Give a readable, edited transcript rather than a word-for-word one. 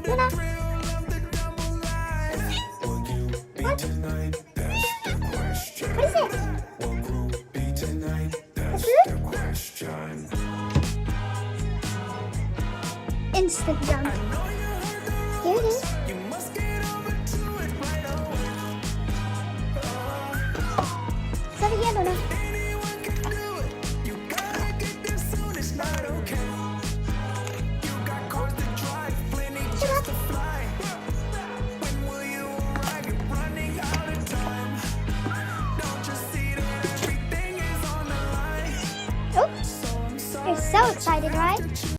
Luna. What? What is it? Instant jump. Here it is. It's over here, Luna. Oh, you're so excited, right?